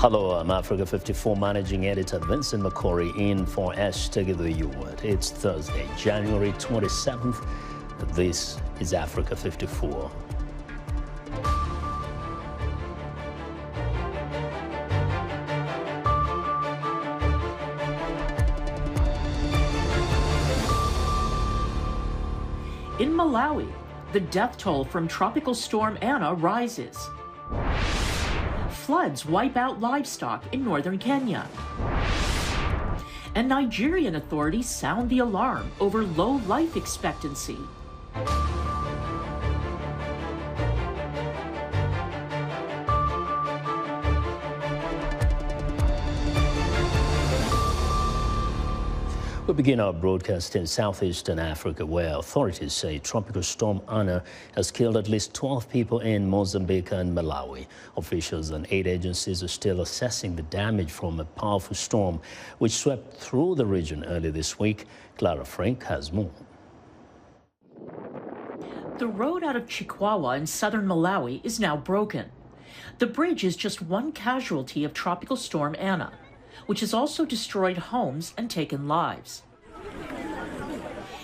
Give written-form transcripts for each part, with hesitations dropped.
Hello, I'm Africa 54 Managing Editor Vincent McCory in for Hashtag the U-Word. It's Thursday, January 27th. This is Africa 54. In Malawi, the death toll from Tropical Storm Anna rises. Floods wipe out livestock in northern Kenya. And Nigerian authorities sound the alarm over low life expectancy. We begin our broadcast in southeastern Africa, where authorities say Tropical Storm Anna has killed at least 12 people in Mozambique and Malawi. Officials and aid agencies are still assessing the damage from a powerful storm which swept through the region early this week. Clara Frank has more. The road out of Chikwawa in southern Malawi is now broken. The bridge is just one casualty of Tropical Storm Anna, which has also destroyed homes and taken lives.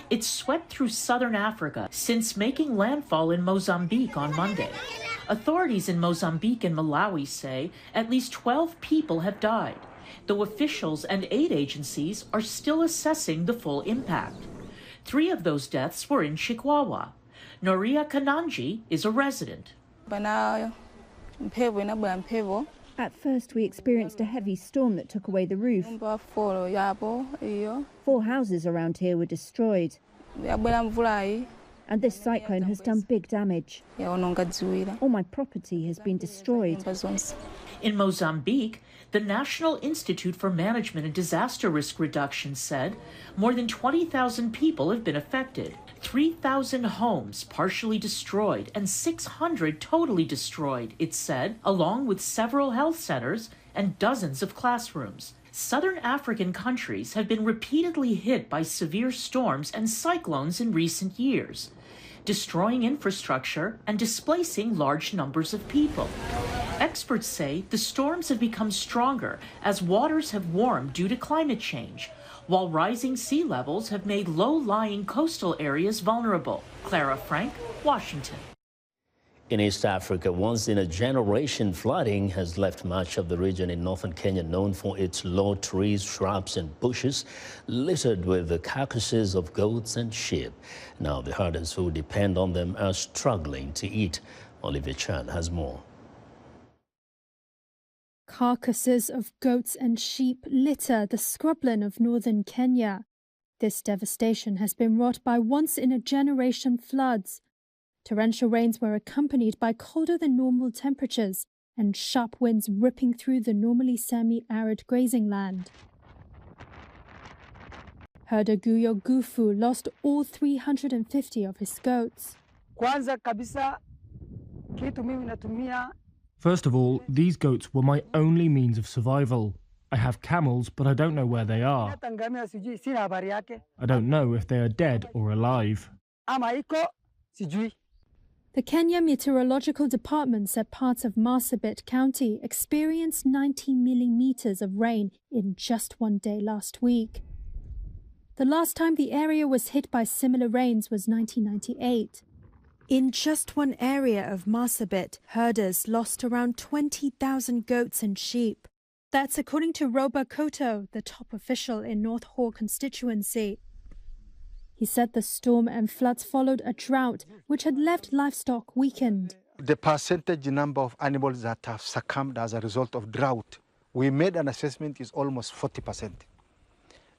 It's swept through southern Africa since making landfall in Mozambique on Monday. Authorities in Mozambique and Malawi say at least 12 people have died, though officials and aid agencies are still assessing the full impact. 3 of those deaths were in Chikwawa. Noria Kananji is a resident. At first, we experienced a heavy storm that took away the roof. 4 houses around here were destroyed. And this cyclone has done big damage. All my property has been destroyed. In Mozambique, the National Institute for Management and Disaster Risk Reduction said more than 20,000 people have been affected. 3,000 homes partially destroyed and 600 totally destroyed, it said, along with several health centers and dozens of classrooms. Southern African countries have been repeatedly hit by severe storms and cyclones in recent years, destroying infrastructure and displacing large numbers of people. Experts say the storms have become stronger as waters have warmed due to climate change, while rising sea levels have made low-lying coastal areas vulnerable. Clara Frank, Washington. In East Africa, once-in-a-generation flooding has left much of the region in northern Kenya known for its low trees, shrubs and bushes littered with the carcasses of goats and sheep. Now the herders who depend on them are struggling to eat. Olivia Chan has more. Carcasses of goats and sheep litter the scrubland of northern Kenya. This devastation has been wrought by once-in-a-generation floods. Torrential rains were accompanied by colder than normal temperatures and sharp winds ripping through the normally semi-arid grazing land. Herder Guyo Gufu lost all 350 of his goats. First of all, these goats were my only means of survival. I have camels, but I don't know where they are. I don't know if they are dead or alive. The Kenya Meteorological Department said parts of Marsabit County experienced 90 millimeters of rain in just one day last week. The last time the area was hit by similar rains was 1998. In just one area of Marsabit, herders lost around 20,000 goats and sheep. That's according to Roba Koto, the top official in North Hall constituency. He said the storm and floods followed a drought which had left livestock weakened. The percentage number of animals that have succumbed as a result of drought, we made an assessment, is almost 40%.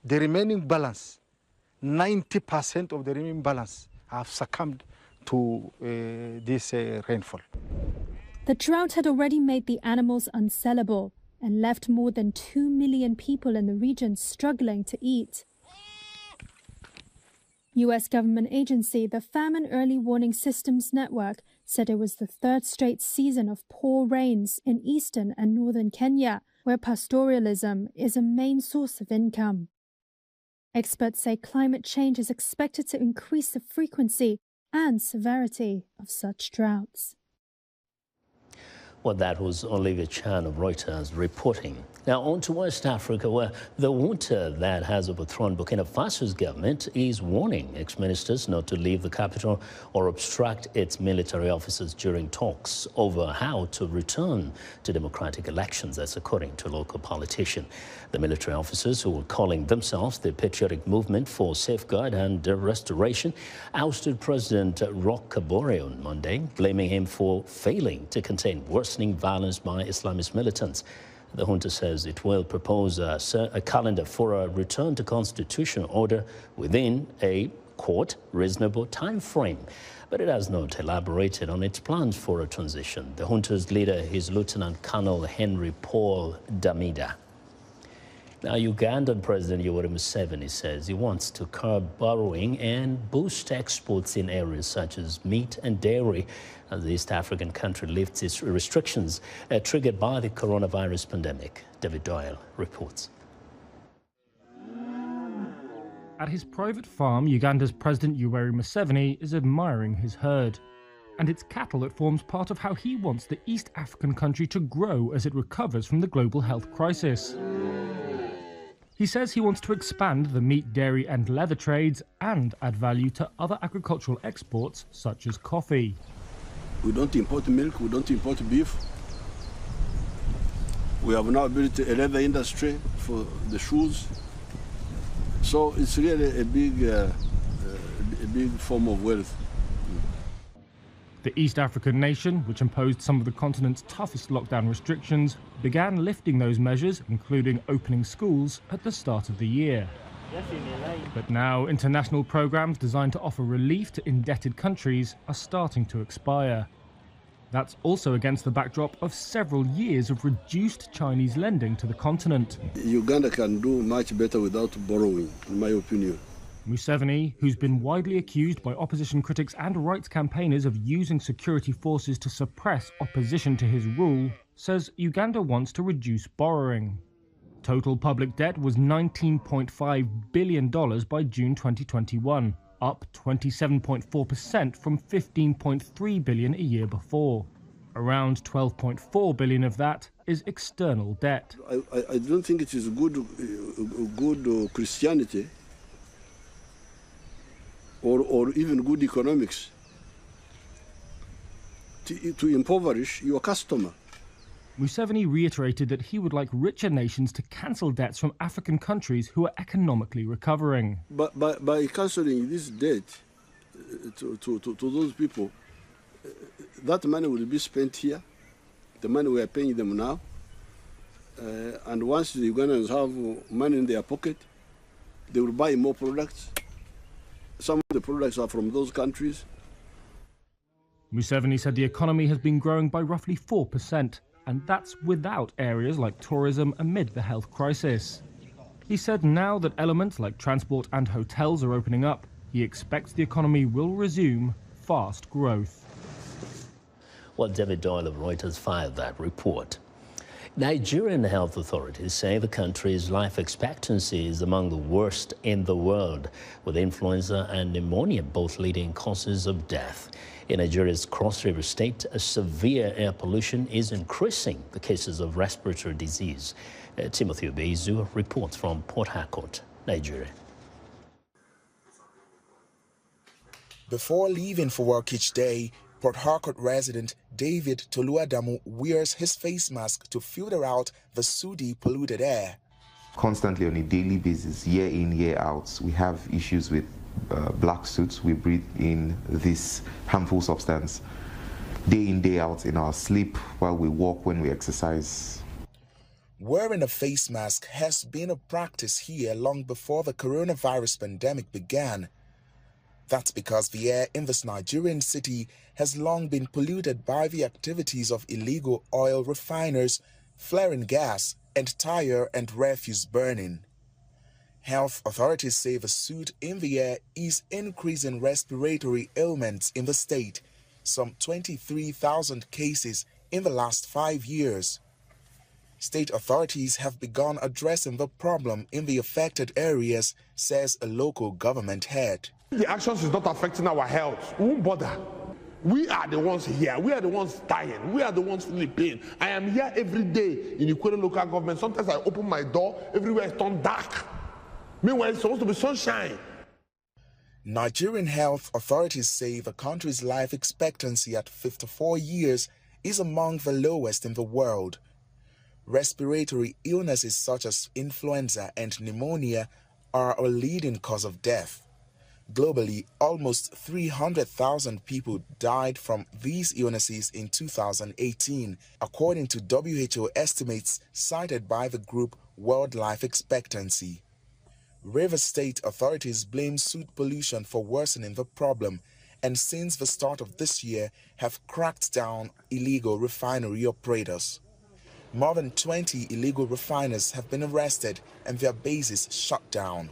The remaining balance, 90% of the remaining balance have succumbed to this rainfall. The drought had already made the animals unsellable and left more than 2 million people in the region struggling to eat. U.S. government agency, the Famine Early Warning Systems Network, said it was the 3rd straight season of poor rains in eastern and northern Kenya, where pastoralism is a main source of income. Experts say climate change is expected to increase the frequency and severity of such droughts. Well, that was Olivia Chan of Reuters reporting. Now on to West Africa, where the junta that has overthrown Burkina Faso's government is warning ex-ministers not to leave the capital or obstruct its military officers during talks over how to return to democratic elections, that's according to a local politician. The military officers, who were calling themselves the Patriotic Movement for Safeguard and Restoration, ousted President Roch Kabore on Monday, blaming him for failing to contain worsening violence by Islamist militants. The junta says it will propose a calendar for a return to constitutional order within a, quote, reasonable time frame. But it has not elaborated on its plans for a transition. The junta's leader is Lieutenant Colonel Henry Paul Damida. Now, Ugandan President Yoweri Museveni says he wants to curb borrowing and boost exports in areas such as meat and dairy as the East African country lifts its restrictions triggered by the coronavirus pandemic. David Doyle reports. At his private farm, Uganda's President Yoweri Museveni is admiring his herd. And it's cattle that forms part of how he wants the East African country to grow as it recovers from the global health crisis. He says he wants to expand the meat, dairy and leather trades and add value to other agricultural exports such as coffee. We don't import milk, we don't import beef. We have now built a leather industry for the shoes. So it's really a big form of wealth. The East African nation, which imposed some of the continent's toughest lockdown restrictions, began lifting those measures, including opening schools, at the start of the year. But now international programs designed to offer relief to indebted countries are starting to expire. That's also against the backdrop of several years of reduced Chinese lending to the continent. Uganda can do much better without borrowing, in my opinion. Museveni, who's been widely accused by opposition critics and rights campaigners of using security forces to suppress opposition to his rule, says Uganda wants to reduce borrowing. Total public debt was $19.5 billion by June 2021, up 27.4% from $15.3 billion a year before. Around $12.4 billion of that is external debt. I don't think it is good Christianity or even good economics to impoverish your customer. Museveni reiterated that he would like richer nations to cancel debts from African countries who are economically recovering. But by cancelling this debt to those people, that money will be spent here, the money we are paying them now, and once the Ugandans have money in their pocket, they will buy more products. Some of the products are from those countries. Museveni said the economy has been growing by roughly 4%, and that's without areas like tourism amid the health crisis. He said now that elements like transport and hotels are opening up, he expects the economy will resume fast growth. Well, David Doyle of Reuters filed that report. Nigerian health authorities say the country's life expectancy is among the worst in the world, with influenza and pneumonia both leading causes of death. In Nigeria's Cross River State, severe air pollution is increasing the cases of respiratory disease. Timothy Obeizu reports from Port Harcourt, Nigeria. Before leaving for work each day, Port Harcourt resident David Toluadamu wears his face mask to filter out the sooty, polluted air. Constantly on a daily basis, year in, year out, we have issues with black soot. We breathe in this harmful substance day in, day out in our sleep, while we walk, when we exercise. Wearing a face mask has been a practice here long before the coronavirus pandemic began. That's because the air in this Nigerian city has long been polluted by the activities of illegal oil refiners, flaring gas, and tire and refuse burning. Health authorities say the soot in the air is increasing respiratory ailments in the state, some 23,000 cases in the last 5 years. State authorities have begun addressing the problem in the affected areas, says a local government head. The actions is not affecting our health. We won't bother. We are the ones here. We are the ones dying. We are the ones feeling pain. I am here every day in Yoweri local government. Sometimes I open my door, everywhere is turned dark. Meanwhile, it's supposed to be sunshine. Nigerian health authorities say the country's life expectancy at 54 years is among the lowest in the world. Respiratory illnesses such as influenza and pneumonia are a leading cause of death. Globally, almost 300,000 people died from these illnesses in 2018, according to WHO estimates cited by the group World Life Expectancy. Rivers State authorities blame soot pollution for worsening the problem, and since the start of this year have cracked down illegal refinery operators. More than 20 illegal refiners have been arrested and their bases shut down.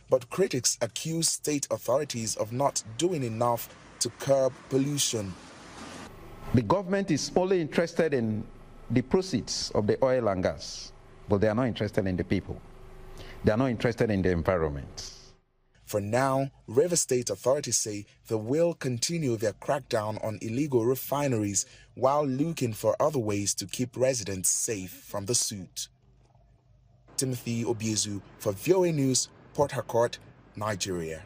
But critics accuse state authorities of not doing enough to curb pollution. The government is only interested in the proceeds of the oil and gas, but they are not interested in the people. They are not interested in the environment. For now, River State authorities say they will continue their crackdown on illegal refineries while looking for other ways to keep residents safe from the soot. Timothy Obiezu for VOA News, Port Harcourt, Nigeria.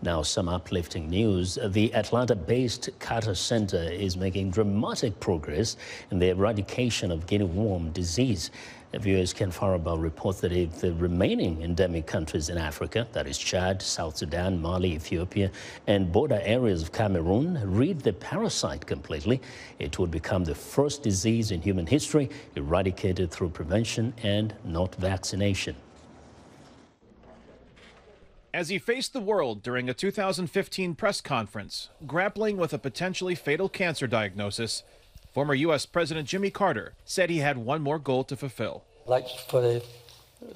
Now, some uplifting news. The Atlanta-based Carter Center is making dramatic progress in the eradication of Guinea Worm disease. Viewers Ken Farabal reports that if the remaining endemic countries in Africa, that is Chad, South Sudan, Mali, Ethiopia, and border areas of Cameroon, rid the parasite completely, it would become the first disease in human history eradicated through prevention and not vaccination. As he faced the world during a 2015 press conference, grappling with a potentially fatal cancer diagnosis, former U.S. President Jimmy Carter said he had one more goal to fulfill. I'd like for the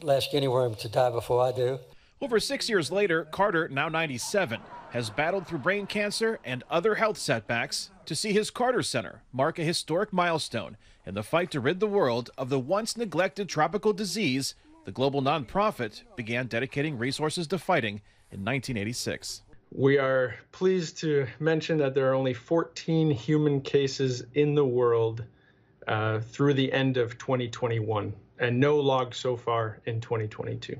last guinea worm to die before I do. Over 6 years later, Carter, now 97, has battled through brain cancer and other health setbacks to see his Carter Center mark a historic milestone in the fight to rid the world of the once neglected tropical disease the global nonprofit began dedicating resources to fighting in 1986. We are pleased to mention that there are only 14 human cases in the world through the end of 2021, and no logs so far in 2022.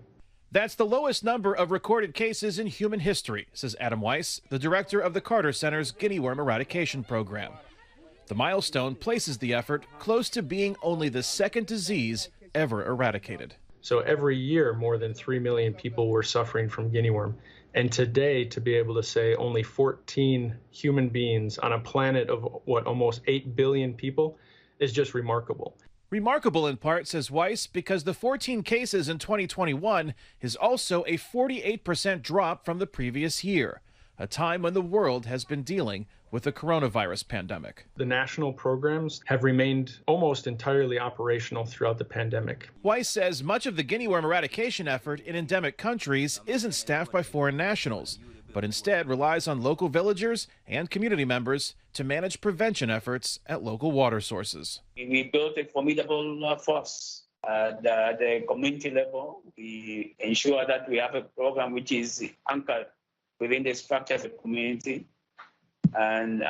That's the lowest number of recorded cases in human history, says Adam Weiss, the director of the Carter Center's Guinea Worm Eradication Program. The milestone places the effort close to being only the second disease ever eradicated. So every year, more than 3 million people were suffering from guinea worm. And today, to be able to say only 14 human beings on a planet of, almost 8 billion people is just remarkable. Remarkable in part, says Weiss, because the 14 cases in 2021 is also a 48% drop from the previous year, a time when the world has been dealing with the coronavirus pandemic. The national programs have remained almost entirely operational throughout the pandemic. Weiss says much of the guinea worm eradication effort in endemic countries isn't staffed by foreign nationals, but instead relies on local villagers and community members to manage prevention efforts at local water sources. We built a formidable force at the community level. We ensure that we have a program which is anchored within the structure of the community. And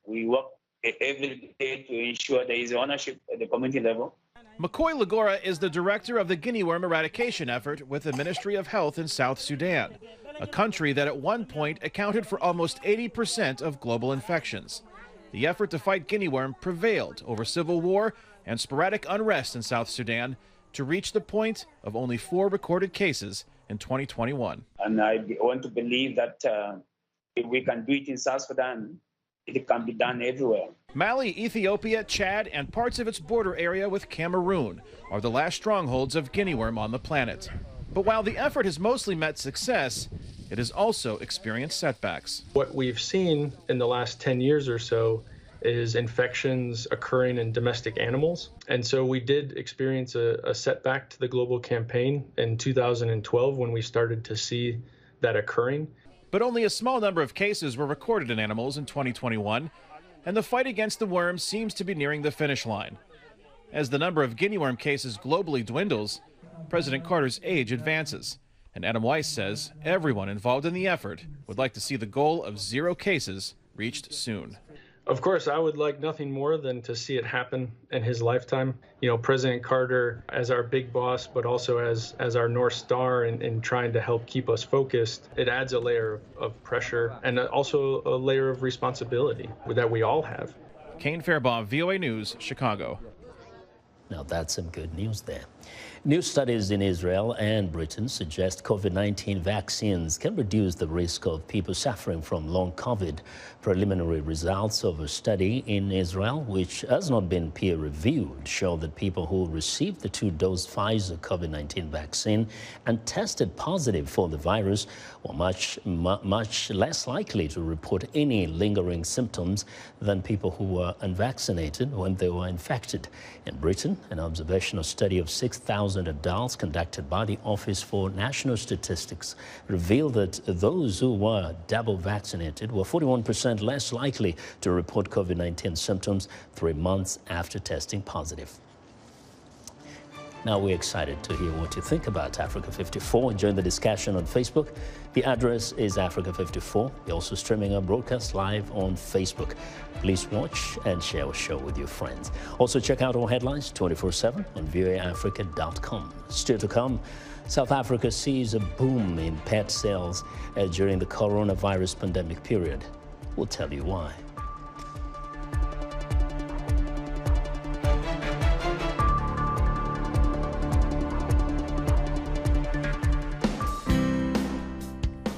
we work every day to ensure there is ownership at the community level. McCoy Lagora is the director of the guinea worm eradication effort with the Ministry of Health in South Sudan, a country that at one point accounted for almost 80% of global infections. The effort to fight guinea worm prevailed over civil war and sporadic unrest in South Sudan to reach the point of only 4 recorded cases in 2021. And I want to believe that if we can do it in South Sudan, it can be done everywhere. Mali, Ethiopia, Chad, and parts of its border area with Cameroon are the last strongholds of guinea worm on the planet. But while the effort has mostly met success, it has also experienced setbacks. What we've seen in the last 10 years or so is infections occurring in domestic animals. And so we did experience a setback to the global campaign in 2012 when we started to see that occurring. But only a small number of cases were recorded in animals in 2021, and the fight against the worm seems to be nearing the finish line. As the number of guinea worm cases globally dwindles, President Carter's age advances, And Adam Weiss says everyone involved in the effort would like to see the goal of 0 cases reached soon. Of course, I would like nothing more than to see it happen in his lifetime. You know, President Carter as our big boss, but also as our North Star in trying to help keep us focused, it adds a layer of pressure and also a layer of responsibility that we all have. Kane Fairbaugh, VOA News, Chicago. Now that's some good news there. New studies in Israel and Britain suggest COVID-19 vaccines can reduce the risk of people suffering from long COVID. Preliminary results of a study in Israel, which has not been peer-reviewed, show that people who received the 2-dose Pfizer COVID-19 vaccine and tested positive for the virus were much less likely to report any lingering symptoms than people who were unvaccinated when they were infected. In Britain, an observational study of 6,000 adults conducted by the Office for National Statistics revealed that those who were double vaccinated were 41% less likely to report COVID-19 symptoms 3 months after testing positive. Now we're excited to hear what you think about Africa 54. Join the discussion on Facebook. The address is Africa 54. We're also streaming our broadcast live on Facebook. Please watch and share our show with your friends. Also check out our headlines 24/7 on voaafrica.com. Still to come, South Africa sees a boom in pet sales during the coronavirus pandemic period. We'll tell you why.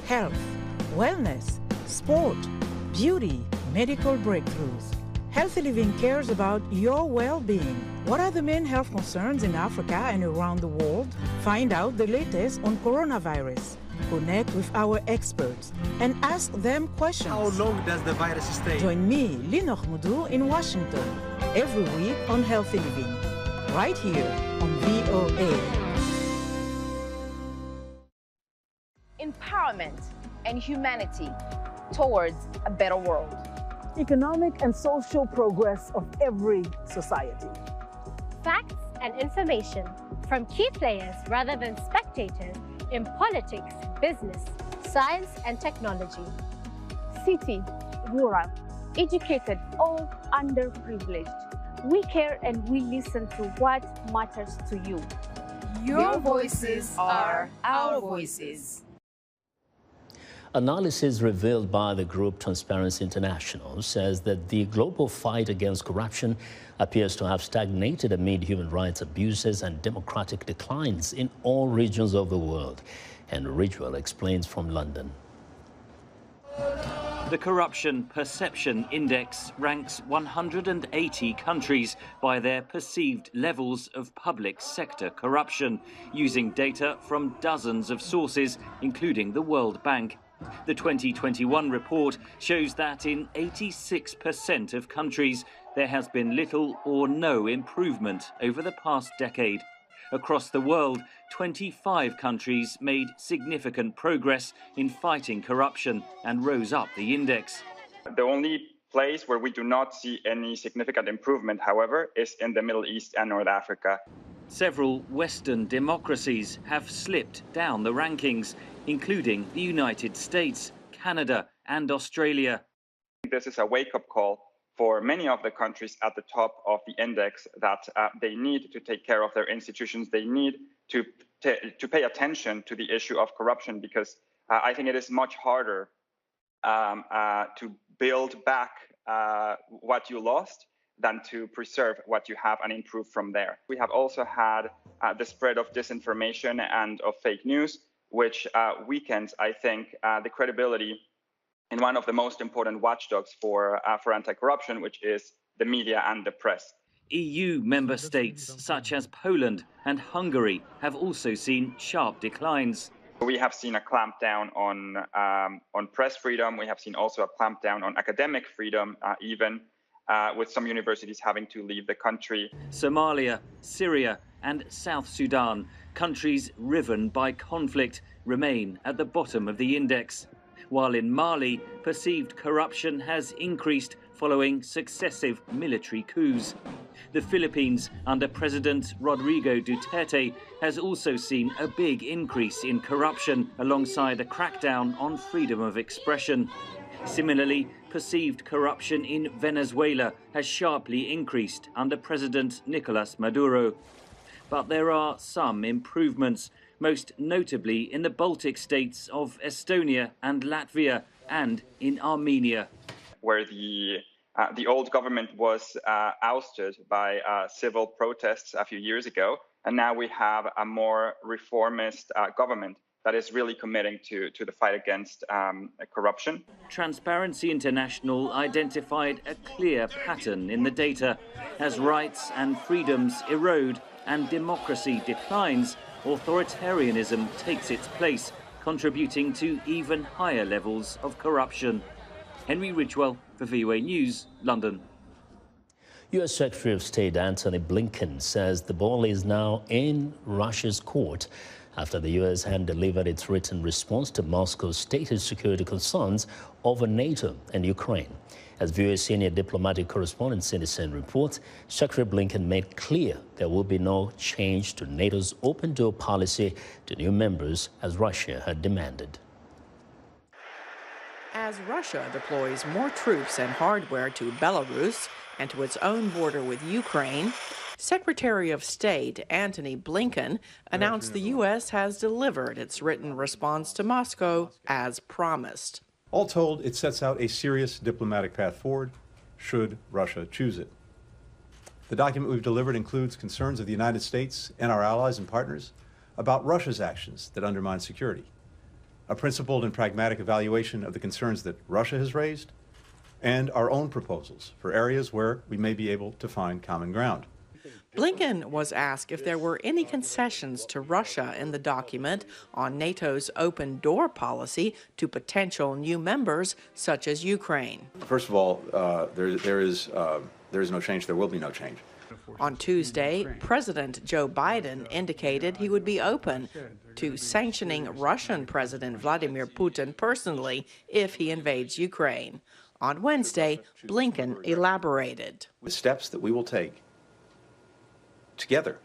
Health, wellness, sport, beauty, medical breakthroughs. Healthy Living cares about your well-being. What are the main health concerns in Africa and around the world? Find out the latest on coronavirus. Connect with our experts and ask them questions. How long does the virus stay? Join me, Lina Khmoudou, in Washington, every week on Healthy Living, right here on VOA. Empowerment and humanity towards a better world. Economic and social progress of every society. Facts and information from key players rather than spectators in politics, business, science and technology. City, rural, educated or underprivileged. We care and we listen to what matters to you. Your voices are our voices. Analysis revealed by the group Transparency International says that the global fight against corruption appears to have stagnated amid human rights abuses and democratic declines in all regions of the world. And Ridgewell explains from London. The Corruption Perception Index ranks 180 countries by their perceived levels of public sector corruption, using data from dozens of sources, including the World Bank. The 2021 report shows that in 86% of countries, there has been little or no improvement over the past decade. Across the world, 25 countries made significant progress in fighting corruption and rose up the index. The only place where we do not see any significant improvement, however, is in the Middle East and North Africa. Several Western democracies have slipped down the rankings, including the United States, Canada, and Australia. This is a wake-up call for many of the countries at the top of the index that they need to take care of their institutions. They need to pay attention to the issue of corruption, because I think it is much harder to build back what you lost than to preserve what you have and improve from there. We have also had the spread of disinformation and of fake news, which weakens, I think, the credibility in one of the most important watchdogs for anti-corruption, which is the media and the press. EU member states such as Poland and Hungary have also seen sharp declines. We have seen a clampdown on press freedom. We have seen also a clampdown on academic freedom, even with some universities having to leave the country. Somalia, Syria, and South Sudan, countries riven by conflict, remain at the bottom of the index. while in Mali, perceived corruption has increased following successive military coups. The Philippines, under President Rodrigo Duterte, has also seen a big increase in corruption alongside a crackdown on freedom of expression. Similarly, perceived corruption in Venezuela has sharply increased under President Nicolas Maduro. But there are some improvements, most notably in the Baltic states of Estonia and Latvia and in Armenia, where the old government was ousted by civil protests a few years ago, and now we have a more reformist government that is really committing to the fight against corruption. Transparency International identified a clear pattern in the data. As rights and freedoms erode and democracy declines, authoritarianism takes its place, contributing to even higher levels of corruption. Henry Ridgewell for VOA News, London. U.S. Secretary of State Antony Blinken says the ball is now in Russia's court after the U.S. had delivered its written response to Moscow's stated security concerns over NATO and Ukraine. As VOA senior diplomatic correspondent Cindy Sen reports, Secretary Blinken made clear there will be no change to NATO's open-door policy to new members as Russia had demanded. As Russia deploys more troops and hardware to Belarus and to its own border with Ukraine, Secretary of State Antony Blinken announced the U.S. has delivered its written response to Moscow as promised. All told, it sets out a serious diplomatic path forward, should Russia choose it. The document we've delivered includes concerns of the United States and our allies and partners about Russia's actions that undermine security, a principled and pragmatic evaluation of the concerns that Russia has raised, and our own proposals for areas where we may be able to find common ground. Blinken was asked if there were any concessions to Russia in the document on NATO's open-door policy to potential new members, such as Ukraine. First of all, there is no change. There will be no change. On Tuesday, President Joe Biden indicated he would be open to sanctioning Russian President Vladimir Putin personally if he invades Ukraine. On Wednesday, Blinken elaborated. The steps that we will take together,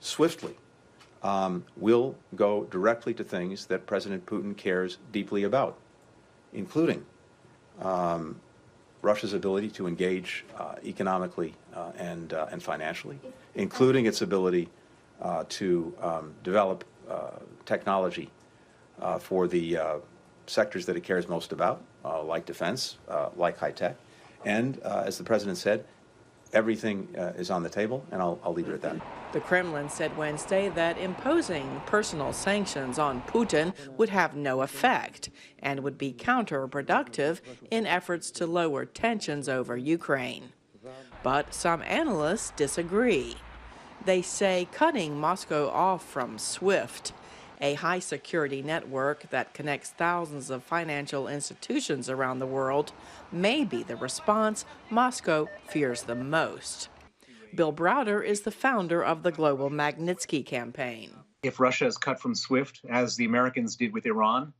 swiftly, will go directly to things that President Putin cares deeply about, including Russia's ability to engage economically and financially, including its ability to develop technology for the sectors that it cares most about, like defense, like high tech. And as the president said, everything is on the table, and I'll leave it at that. The Kremlin said Wednesday that imposing personal sanctions on Putin would have no effect and would be counterproductive in efforts to lower tensions over Ukraine. But some analysts disagree. They say cutting Moscow off from SWIFT, a high-security network that connects thousands of financial institutions around the world, may be the response Moscow fears the most. Bill Browder is the founder of the Global Magnitsky Campaign. If Russia is cut from SWIFT, as the Americans did with Iran,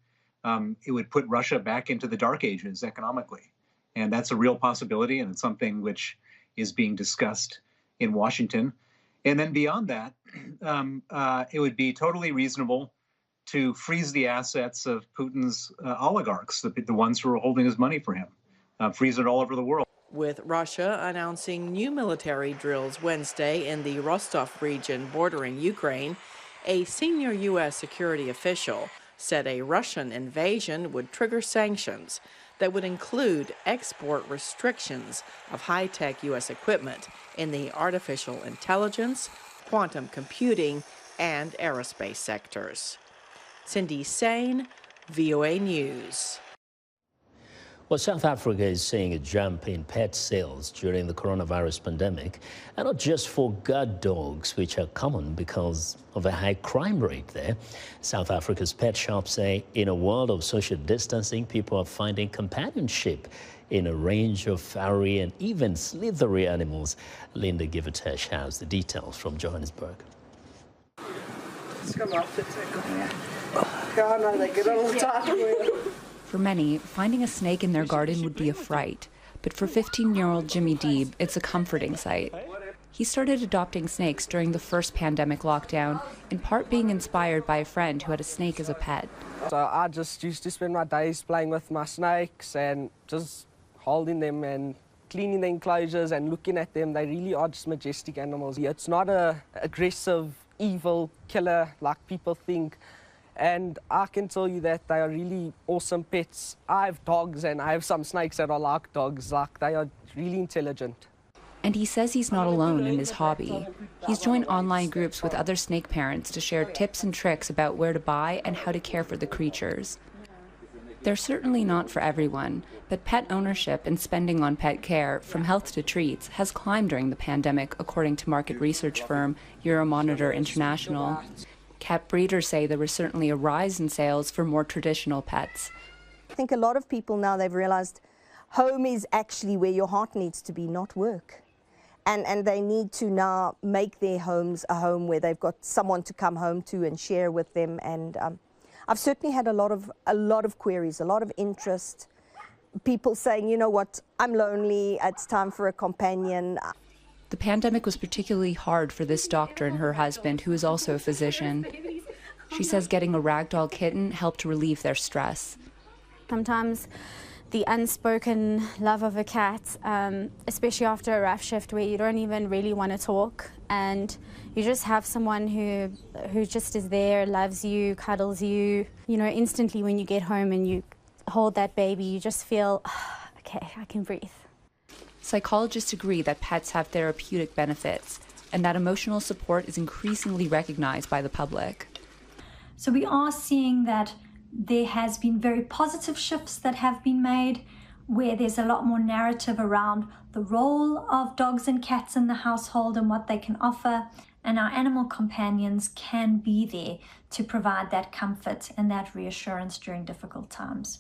it would put Russia back into the dark ages economically. And that's a real possibility, and it's something which is being discussed in Washington. And then beyond that, it would be totally reasonable to freeze the assets of Putin's oligarchs, the ones who are holding his money for him, freeze it all over the world. With Russia announcing new military drills Wednesday in the Rostov region bordering Ukraine, a senior U.S. security official said a Russian invasion would trigger sanctions that would include export restrictions of high-tech U.S. equipment in the artificial intelligence, quantum computing, and aerospace sectors. Cindy Sain, VOA News. Well, South Africa is seeing a jump in pet sales during the coronavirus pandemic, and not just for guard dogs, which are common because of a high crime rate there. South Africa's pet shops say in a world of social distancing, people are finding companionship in a range of furry and even slithery animals. Linda Givertesh has the details from Johannesburg. For many, finding a snake in their garden would be a fright. But for 15-year-old Jimmy Deeb, it's a comforting sight. He started adopting snakes during the first pandemic lockdown, in part being inspired by a friend who had a snake as a pet. So I just used to spend my days playing with my snakes and just holding them and cleaning the enclosures and looking at them. They really are just majestic animals. It's not an aggressive, evil killer like people think. And I can tell you that they are really awesome pets. I have dogs and I have some snakes that are like dogs. Like, they are really intelligent. And he says he's not alone in his hobby. He's joined online groups with other snake parents to share tips and tricks about where to buy and how to care for the creatures. They're certainly not for everyone, but pet ownership and spending on pet care, from health to treats, has climbed during the pandemic, according to market research firm Euromonitor International. Cat breeders say there was certainly a rise in sales for more traditional pets. I think a lot of people now, they've realized home is actually where your heart needs to be, not work. And they need to now make their homes a home where they've got someone to come home to and share with them. And I've certainly had a lot of queries, a lot of interest. People saying, you know what, I'm lonely, it's time for a companion. The pandemic was particularly hard for this doctor and her husband, who is also a physician. She says getting a ragdoll kitten helped relieve their stress. Sometimes the unspoken love of a cat, especially after a rough shift where you don't even really want to talk, and you just have someone who just is there, loves you, cuddles you. You know, instantly when you get home and you hold that baby, you just feel, okay, I can breathe. Psychologists agree that pets have therapeutic benefits and that emotional support is increasingly recognized by the public. So we are seeing that there has been very positive shifts that have been made, where there's a lot more narrative around the role of dogs and cats in the household and what they can offer, and our animal companions can be there to provide that comfort and that reassurance during difficult times.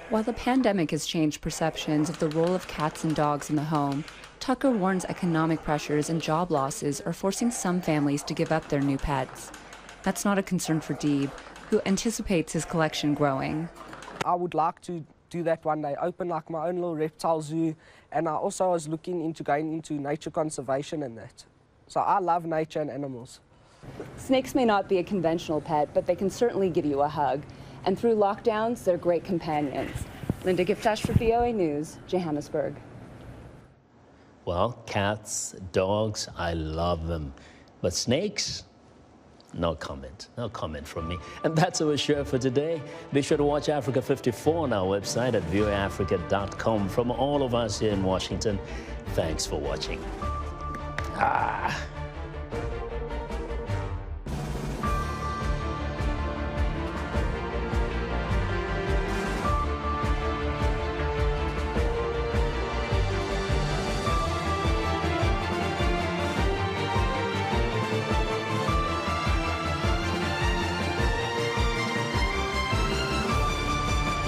While the pandemic has changed perceptions of the role of cats and dogs in the home, Tucker warns economic pressures and job losses are forcing some families to give up their new pets. That's not a concern for Deeb, who anticipates his collection growing. I would like to do that one day, open like my own little reptile zoo, and I also was looking into going into nature conservation and that. So I love nature and animals. Snakes may not be a conventional pet, but they can certainly give you a hug. And through lockdowns, they're great companions. Linda Giftash for VOA News, Johannesburg. Well, cats, dogs, I love them. But snakes? No comment. No comment from me. And that's our show for today. Be sure to watch Africa 54 on our website at voaafrica.com. From all of us here in Washington, thanks for watching.